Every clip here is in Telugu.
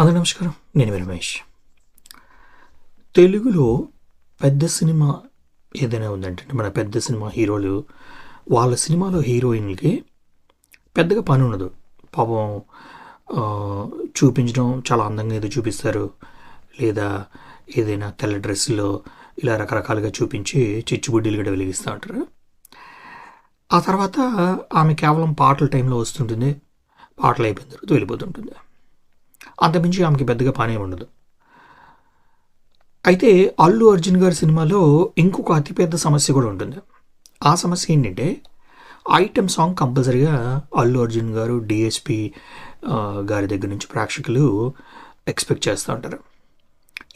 అందరూ నమస్కారం. నేను మీ రమేష్. తెలుగులో పెద్ద సినిమా ఏదైనా ఉందంటే మన పెద్ద సినిమా హీరోలు వాళ్ళ సినిమాలో హీరోయిన్‌లకి పెద్దగా పని ఉండదు. పాపం చూపించడం చాలా అందంగా ఏదో చూపిస్తారు. లేదా ఏదైనా తెల్ల డ్రెస్సులో ఇలా రకరకాలుగా చూపించి చిచ్చుబుడ్డీలు గట్రా వెలిగిస్తా ఉంటారు. ఆ తర్వాత ఆమె కేవలం పాటల టైంలో వస్తుంటుంది. పాటలు అయిపోయిన తర్వాత వెళ్ళిపోతుంటుంది. అంతకుమించి ఆమెకి పెద్దగా పనేమి ఉండదు. అయితే అల్లు అర్జున్ గారి సినిమాలో ఇంకొక అతిపెద్ద సమస్య కూడా ఉంటుంది. ఆ సమస్య ఏంటంటే ఐటెమ్ సాంగ్ కంపల్సరీగా అల్లు అర్జున్ గారు డిఎస్పి గారి దగ్గర నుంచి ప్రేక్షకులు ఎక్స్పెక్ట్ చేస్తూ ఉంటారు.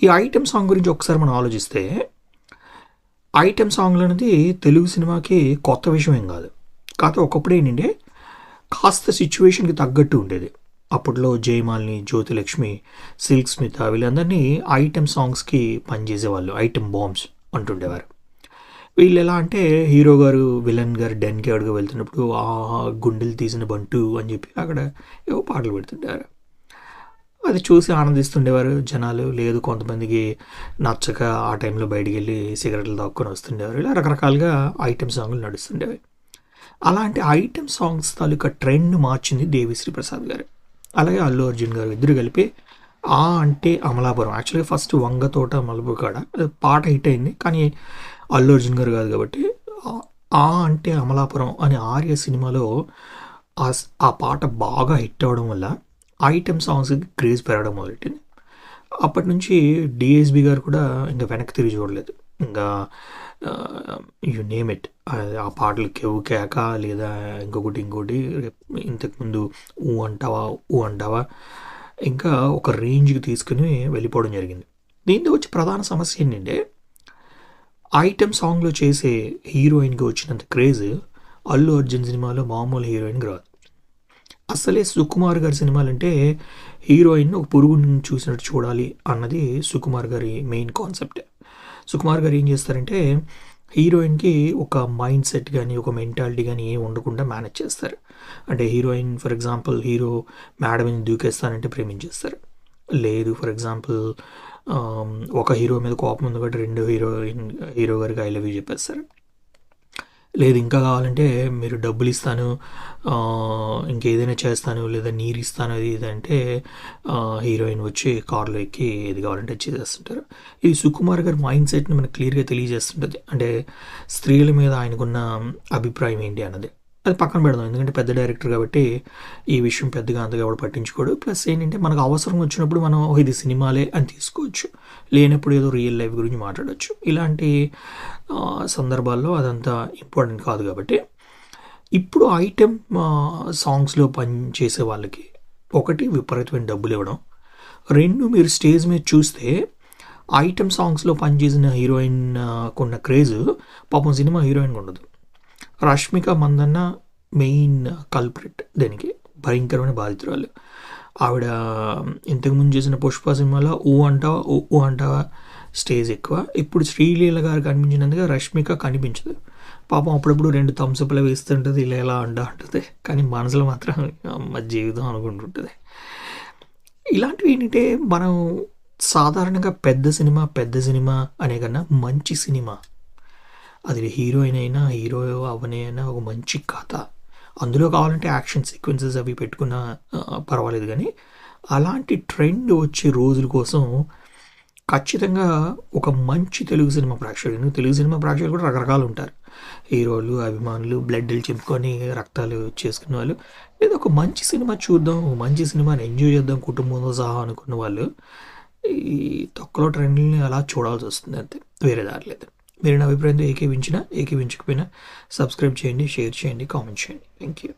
ఈ ఐటెమ్ సాంగ్ గురించి ఒకసారి మనం ఆలోచిస్తే ఐటెమ్ సాంగ్లు అనేది తెలుగు సినిమాకి కొత్త విషయం ఏం కాదు. కాకపోతే ఒకప్పుడు ఏంటంటే కాస్త సిచ్యువేషన్కి తగ్గట్టు ఉండేది. అప్పట్లో జయమాలిని, జ్యోతిలక్ష్మి, సిల్క్ స్మిత వీళ్ళందరినీ ఐటెమ్ సాంగ్స్కి పనిచేసేవాళ్ళు. ఐటెమ్ బాంబ్స్ అంటుండేవారు. వీళ్ళు ఎలా అంటే హీరో గారు విలన్ గారు డెన్కి అడుగు వెళ్తున్నప్పుడు ఆ గుండెలు తీసిన బంటు అని చెప్పి అక్కడ ఏవో పాటలు పెడుతుండేవారు. అది చూసి ఆనందిస్తుండేవారు జనాలు. లేదు కొంతమందికి నచ్చక ఆ టైంలో బయటికి వెళ్ళి సిగరెట్లు తాక్కొని వస్తుండేవారు. ఇలా రకరకాలుగా ఐటెమ్ సాంగ్లు నడుస్తుండేవి. అలాంటి ఐటెమ్ సాంగ్స్ తాలూకా ట్రెండ్ మార్చింది దేవిశ్రీ ప్రసాద్ గారు, అలాగే అల్లు అర్జున్ గారు. ఇద్దరు కలిపి ఆ అంటే అమలాపురం, యాక్చువల్గా ఫస్ట్ వంగతోట మలుపు కాడ పాట హిట్ అయింది. కానీ అల్లు అర్జున్ గారు కాదు కాబట్టి ఆ అంటే అమలాపురం అనే ఆర్య సినిమాలో ఆ పాట బాగా హిట్ అవ్వడం వల్ల ఐటెమ్ సాంగ్స్కి క్రేజ్ పెరగడం మొదలెట్టింది. అప్పటి నుంచి డిఎస్బి గారు కూడా ఇంకా వెనక్కి తిరిగి చూడలేదు. ఇంకా యు నేమ్ ఇట్, ఆ పాటలు కేవు కేక లేదా ఇంకోటి ఇంతకుముందు ఊ అంటావా ఇంకా ఒక రేంజ్కి తీసుకుని వెళ్ళిపోవడం జరిగింది. దీంతో వచ్చి ప్రధాన సమస్య ఏంటంటే ఐటెమ్ సాంగ్లో చేసే హీరోయిన్కి వచ్చినంత క్రేజ్ అల్లు అర్జున్ సినిమాలో మామూలు హీరోయిన్కి రాదు. అసలే సుకుమార్ గారి సినిమాలంటే హీరోయిన్ ఒక పురుగుని చూసినట్టు చూడాలి అన్నది సుకుమార్ గారి మెయిన్ కాన్సెప్ట్. సుకుమార్ గారు ఏం చేస్తారంటే హీరోయిన్కి ఒక మైండ్ సెట్ కానీ ఒక మెంటాలిటీ కానీ ఏం ఉండకుండా మేనేజ్ చేస్తారు. అంటే heroine for example hero madam దూకేస్తానంటే ప్రేమించేస్తారు. లేదు ఫర్ ఎగ్జాంపుల్ ఒక హీరో మీద కోపం ఉంది కాబట్టి హీరో గారికి ఐ లవ్ యూ చెప్పేస్తారు. లేదు ఇంకా కావాలంటే మీరు డబ్బులు ఇస్తాను, ఇంకేదైనా చేస్తాను, లేదా నీరు ఇస్తాను అది ఇది అంటే హీరోయిన్ వచ్చి కారులో ఎక్కి ఏది కావాలంటే చేసేస్తుంటారు. ఇది సుకుమార్ గారి మైండ్ సెట్ని మనకు క్లియర్గా తెలియజేస్తుంటుంది. అంటే స్త్రీల మీద ఆయనకున్న అభిప్రాయం ఏంటి అన్నది. అది పక్కన పెడదాం, ఎందుకంటే పెద్ద డైరెక్టర్ కాబట్టి ఈ విషయం పెద్దగా అంతగా ఎవడు పట్టించుకోడు. ప్లస్ ఏంటంటే మనకు అవసరం వచ్చినప్పుడు మనం ఇది సినిమాలే అని తీసుకోవచ్చు, లేనప్పుడు ఏదో రియల్ లైఫ్ గురించి మాట్లాడవచ్చు. ఇలాంటి సందర్భాల్లో అదంతా ఇంపార్టెంట్ కాదు. కాబట్టి ఇప్పుడు ఐటెమ్ సాంగ్స్లో పని చేసే వాళ్ళకి ఒకటి విపరీతమైన డబ్బులు ఇవ్వడం, రెండు మీరు స్టేజ్ మీద చూస్తే ఐటెమ్ సాంగ్స్లో పనిచేసిన హీరోయిన్ కొన్న క్రేజ్ పాపం సినిమా హీరోయిన్కి ఉండదు. రష్మిక మందన్న మెయిన్ కల్ప్రిట్, దీనికి భయంకరమైన బాధితురాలు. ఆవిడ ఇంతకుముందు చేసిన పుష్ప సినిమాలో ఊ అంటావా స్టేజ్ ఎక్కువ. ఇప్పుడు శ్రీలీల గారు కనిపించినందుగా రష్మిక కనిపించదు. పాపం అప్పుడప్పుడు 2 థమ్స్అప్లు వేస్తుంటుంది, ఇలా ఎలా అంటుంది, కానీ మనసులో మాత్రం మా జీవితం అనుకుంటుంటుంది. ఇలాంటివి ఏంటంటే మనం సాధారణంగా పెద్ద సినిమా అనే కన్నా మంచి సినిమా, అది హీరోయిన్ అయినా హీరో అవనైనా ఒక మంచి కథ, అందులో కావాలంటే యాక్షన్ సీక్వెన్సెస్ అవి పెట్టుకున్నా పర్వాలేదు. కానీ అలాంటి ట్రెండ్ వచ్చే రోజుల కోసం ఖచ్చితంగా ఒక మంచి తెలుగు సినిమా ప్రేక్షకులు కూడా రకరకాలు ఉంటారు. హీరోలు, అభిమానులు, బ్లడ్లు చెప్పుకొని రక్తాలు చేసుకునే వాళ్ళు, లేదా ఒక మంచి సినిమా చూద్దాం, మంచి సినిమాని ఎంజాయ్ చేద్దాం కుటుంబంతో సహా అనుకున్న వాళ్ళు ఈ తొక్కలో ట్రెండ్ని అలా చూడాల్సి వస్తుంది, అంతే, వేరే దారి లేదు. మీరు నా అభిప్రాయంతో ఏకీవించకపోయినా సబ్స్క్రైబ్ చేయండి, షేర్ చేయండి, కామెంట్ చేయండి. Thank you.